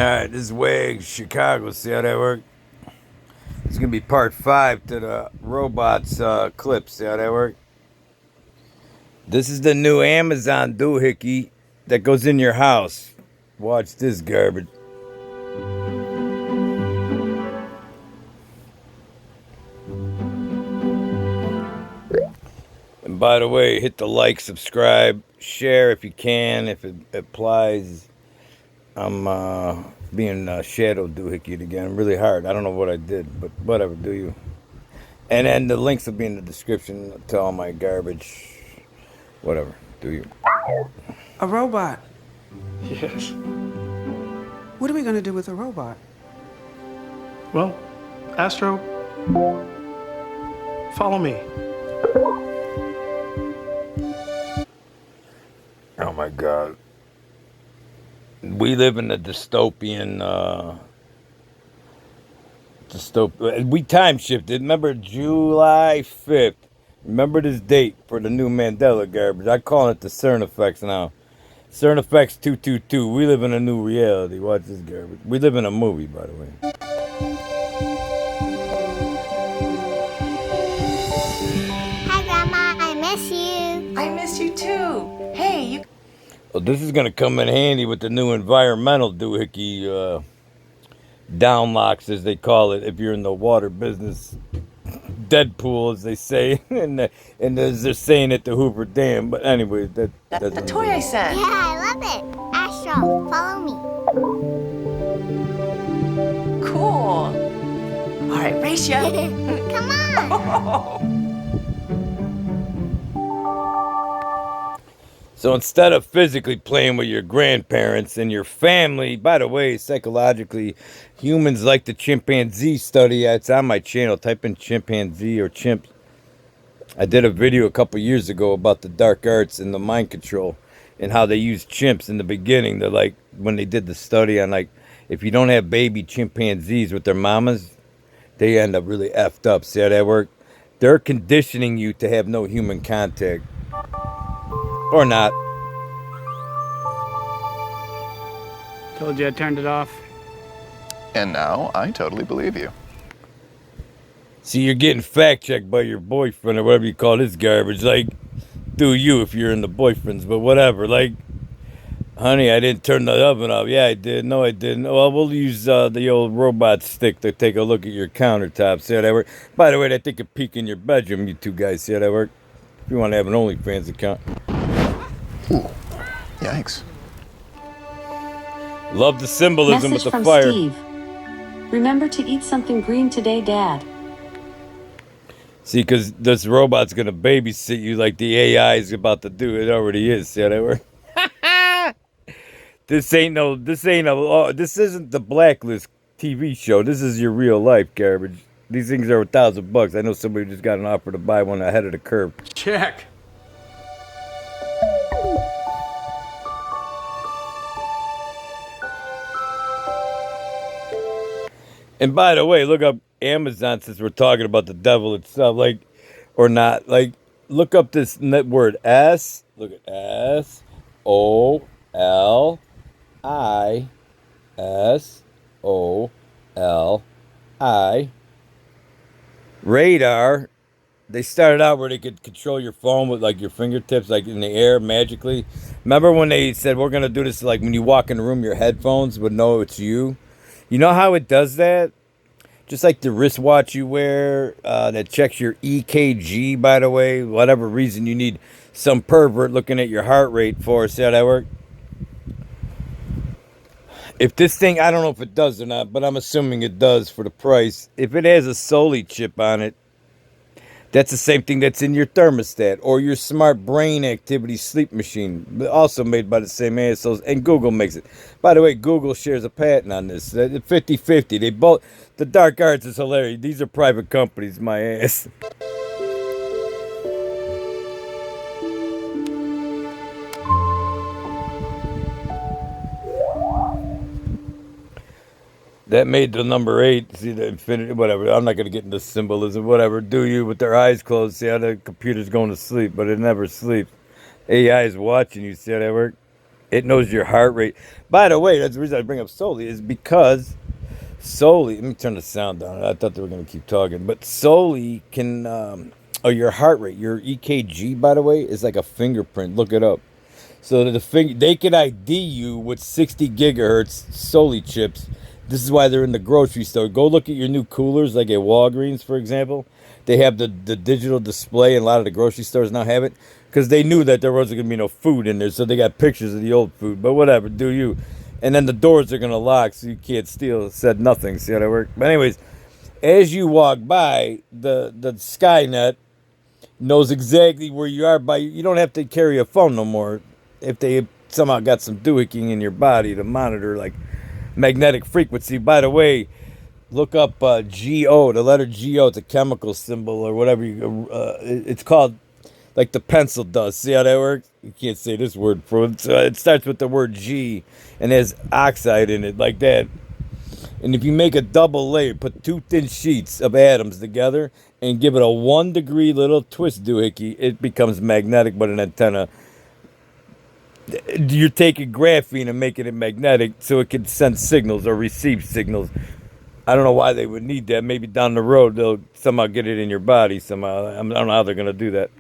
Alright, this is Wags Chicago. See how that works? It's gonna be part 5 to the robots clip. See how that works? This is the new Amazon doohickey that goes in your house. Watch this garbage. And by the way, hit the like, subscribe, share if you can, if it applies. I'm being shadow doohickeyed again really hard. I don't know what I did, but whatever, do you. And then the links will be in the description to all my garbage. Whatever, do you. A robot? Yes. What are we going to do with a robot? Well, Astro, follow me. Oh my God. We live in a dystopian, we time shifted. Remember July 5th. Remember this date for the new Mandela garbage. I call it the CERN effects now. CERN effects 222. We live in a new reality. Watch this garbage. We live in a movie, by the way. Hi, Grandma. I miss you. I miss you too. Hey, you. Well, this is going to come in handy with the new environmental doohickey downlocks, as they call it, if you're in the water business. Deadpool, as they say, and as they're saying at the Hoover Dam. But anyway, That's the toy I sent. Yeah, I love it. Astro, follow me. Cool. All right, race ya. Come on. So instead of physically playing with your grandparents and your family, by the way, psychologically, humans like the chimpanzee study. It's on my channel. Type in chimpanzee or chimps. I did a video a couple years ago about the dark arts and the mind control and how they used chimps in the beginning. They're like, when they did the study on, like, if you don't have baby chimpanzees with their mamas, they end up really effed up. See how that works? They're conditioning you to have no human contact. Or not. Told you I turned it off. And now I totally believe you. See, you're getting fact-checked by your boyfriend or whatever you call this garbage. Like, do you if you're in the boyfriends, but whatever. Like, honey, I didn't turn the oven off. Yeah, I did. No, I didn't. Well, we'll use the old robot stick to take a look at your countertop. See how that work? By the way, they take a peek in your bedroom, you two guys. See how that work? If you want to have an OnlyFans account. Yikes. Love the symbolism Message with the from fire. Steve. Remember to eat something green today, Dad. See, because this robot's going to babysit you like the AI is about to do. It already is. See how that works? This isn't the Blacklist TV show. This is your real life garbage. These things are $1,000. I know somebody just got an offer to buy one ahead of the curve. Check. And by the way, look up Amazon since we're talking about the devil itself, like, or not. Like, look up this word S. Look at SOLI. Radar. They started out where they could control your phone with like your fingertips, like in the air magically. Remember when they said we're gonna do this? Like when you walk in the room, your headphones would know it's you. You know how it does that? Just like the wristwatch you wear that checks your EKG, by the way. Whatever reason you need some pervert looking at your heart rate for. See how that works? If this thing, I don't know if it does or not, but I'm assuming it does for the price. If it has a soli chip on it, that's the same thing that's in your thermostat or your smart brain activity sleep machine, also made by the same assholes, and Google makes it. By the way, Google shares a patent on this. 50-50. They both. The dark arts is hilarious. These are private companies, my ass. That made the number 8. See the infinity, whatever. I'm not going to get into symbolism, whatever. Do you with their eyes closed? See how the computer's going to sleep, but it never sleeps. AI is watching you. See how that works? It knows your heart rate. By the way, that's the reason I bring up Soli is because Soli. Let me turn the sound down. I thought they were going to keep talking, but Soli can. Your heart rate, your EKG, by the way, is like a fingerprint. Look it up. So they can ID you with 60 gigahertz Soli chips. This is why they're in the grocery store. Go look at your new coolers, like at Walgreens, for example. They have the digital display, and a lot of the grocery stores now have it because they knew that there wasn't going to be no food in there, so they got pictures of the old food. But whatever, do you? And then the doors are going to lock, so you can't steal. Said nothing. See how that works? But anyways, as you walk by, the Skynet knows exactly where you are. You don't have to carry a phone no more. If they somehow got some doohicking in your body to monitor like magnetic frequency. By the way, look up GO, the letter GO. It's a chemical symbol or whatever. It's called like the pencil does. See how that works? You can't say this word for it. It starts with the word G and has oxide in it like that. And if you make a double layer, put 2 thin sheets of atoms together and give it a 1 degree little twist doohickey, it becomes magnetic, but an antenna. You're taking graphene and making it magnetic so it can send signals or receive signals. I don't know why they would need that. Maybe down the road they'll somehow get it in your body somehow. I don't know how they're going to do that.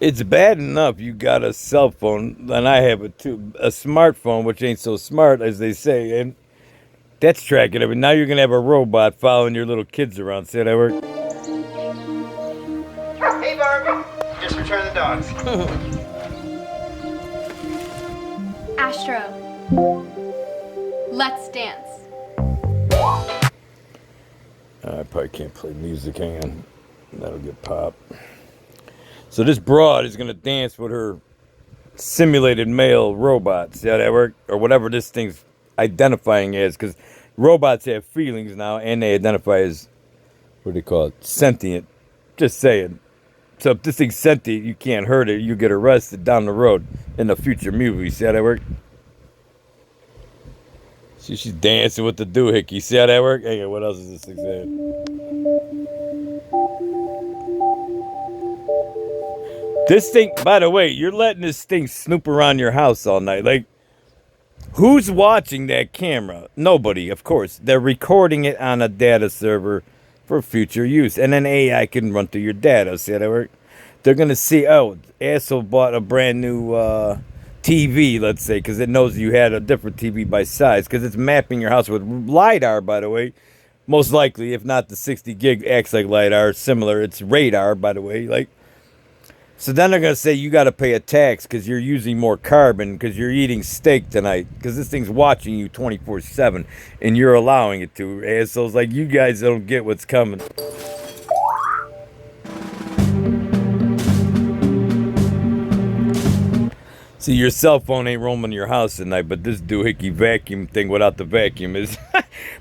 It's bad enough you got a cell phone, and I have it too. A smartphone, which ain't so smart, as they say, and that's tracking it. But now you're going to have a robot following your little kids around. See how that works? Hey, Barbie. Just return the dogs. Astro, let's dance. I probably can't play music. Hang on. That'll get popped. So this broad is going to dance with her simulated male robot. See how that works? Or whatever this thing's identifying as. Because robots have feelings now, and they identify as, what do they call it? Sentient. Just saying. So if this thing's sentient, you can't hurt it. You get arrested down the road in a future movie. See how that works? See, she's dancing with the doohickey. See how that works? Hey, what else is this thing saying? This thing, by the way, you're letting this thing snoop around your house all night. Like, who's watching that camera? Nobody, of course. They're recording it on a data server for future use. And then AI can run through your data. See how that works? They're going to see, oh, asshole bought a brand new TV, let's say, because it knows you had a different TV by size. Because it's mapping your house with LiDAR, by the way. Most likely, if not the 60 gig acts like LiDAR, similar. It's radar, by the way. Like, so then they're going to say you got to pay a tax because you're using more carbon because you're eating steak tonight because this thing's watching you 24/7 and you're allowing it to. Assholes like you guys don't get what's coming. See, your cell phone ain't roaming your house tonight, but this doohickey vacuum thing without the vacuum is...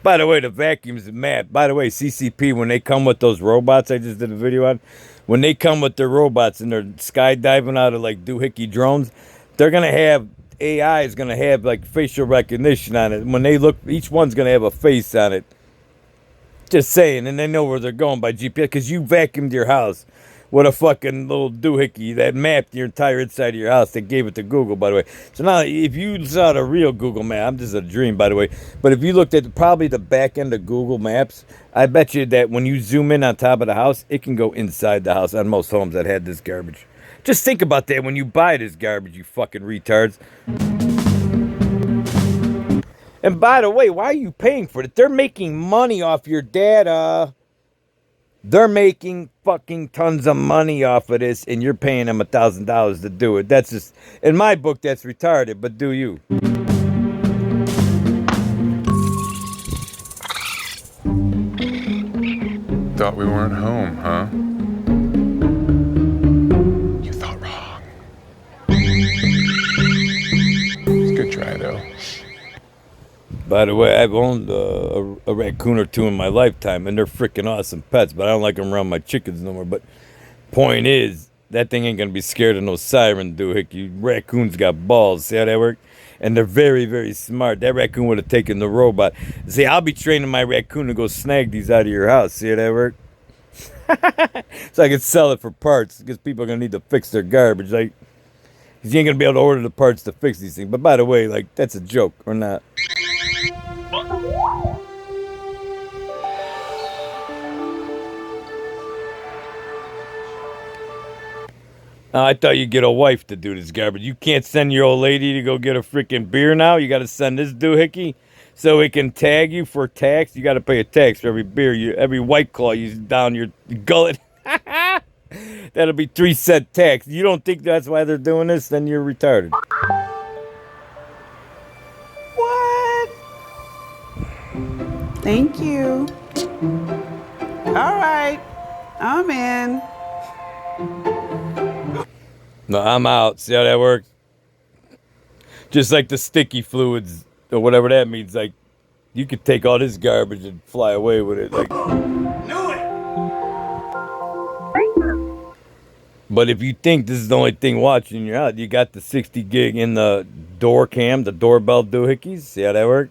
By the way, the vacuum's mad. By the way, CCP, when they come with those robots I just did a video on, when they come with their robots and they're skydiving out of like doohickey drones, they're going to have... AI is going to have like facial recognition on it. When they look, each one's going to have a face on it. Just saying, and they know where they're going by GPS because you vacuumed your house. What a fucking little doohickey that mapped your entire inside of your house. They gave it to Google, by the way. So now, if you saw the real Google map, I'm just a dream, by the way. But if you looked at probably the back end of Google Maps, I bet you that when you zoom in on top of the house, it can go inside the house on most homes that had this garbage. Just think about that when you buy this garbage, you fucking retards. And by the way, why are you paying for it? They're making money off your data. They're making fucking tons of money off of this, and you're paying them $1,000 to do it. That's just, in my book, that's retarded, but do you? Thought we weren't home, huh? You thought wrong. It's a good try, though. By the way, I've owned a raccoon or two in my lifetime, and they're freaking awesome pets, but I don't like them around my chickens no more. But point is, that thing ain't going to be scared of no siren doohickey. Raccoons got balls. See how that work? And they're very, very smart. That raccoon would have taken the robot. See, I'll be training my raccoon to go snag these out of your house. See how that work? So I could sell it for parts because people are gonna need to fix their garbage. Like, 'cause you ain't gonna be able to order the parts to fix these things. But by the way, like, that's a joke or not? I thought you'd get a wife to do this garbage. You can't send your old lady to go get a freaking beer now. You got to send this doohickey so it can tag you for tax. You got to pay a tax for every beer, every White Claw you down your gullet. That'll be 3-cent tax. You don't think that's why they're doing this? Then you're retarded. What? Thank you. All right. I'm in. No, I'm out. See how that works? Just like the sticky fluids or whatever that means. Like, you could take all this garbage and fly away with it. Like, Knew it! but if you think this is the only thing watching you out, you got the 60 gig in the door cam, the doorbell doohickeys. See how that works?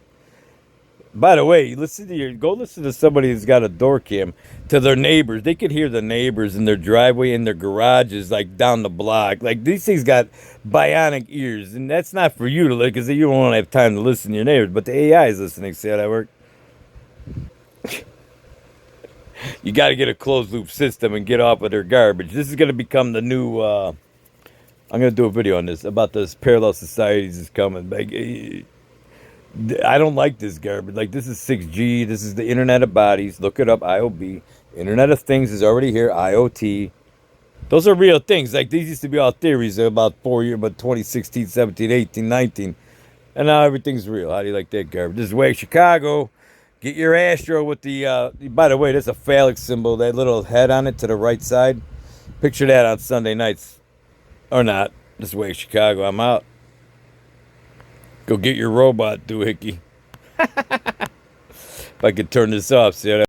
By the way, go listen to somebody who's got a door cam to their neighbors. They could hear the neighbors in their driveway, in their garages, like down the block. Like, these things got bionic ears, and that's not for you to listen because you don't have time to listen to your neighbors. But the AI is listening. See how that works? You got to get a closed loop system and get off of their garbage. This is going to become the new. I'm going to do a video on this about this parallel societies is coming. Like, I don't like this garbage. Like, this is 6G. This is the Internet of Bodies. Look it up, IOB. Internet of Things is already here, IoT. Those are real things. Like, these used to be all theories about 4 years, about 2016, 17, 18, 19. And now everything's real. How do you like that garbage? This is Wag Chicago. Get your Astro with the, by the way, there's a phallic symbol, that little head on it to the right side. Picture that on Sunday nights. Or not. This is Wag Chicago. I'm out. Go get your robot, doohickey. If I could turn this off, see how that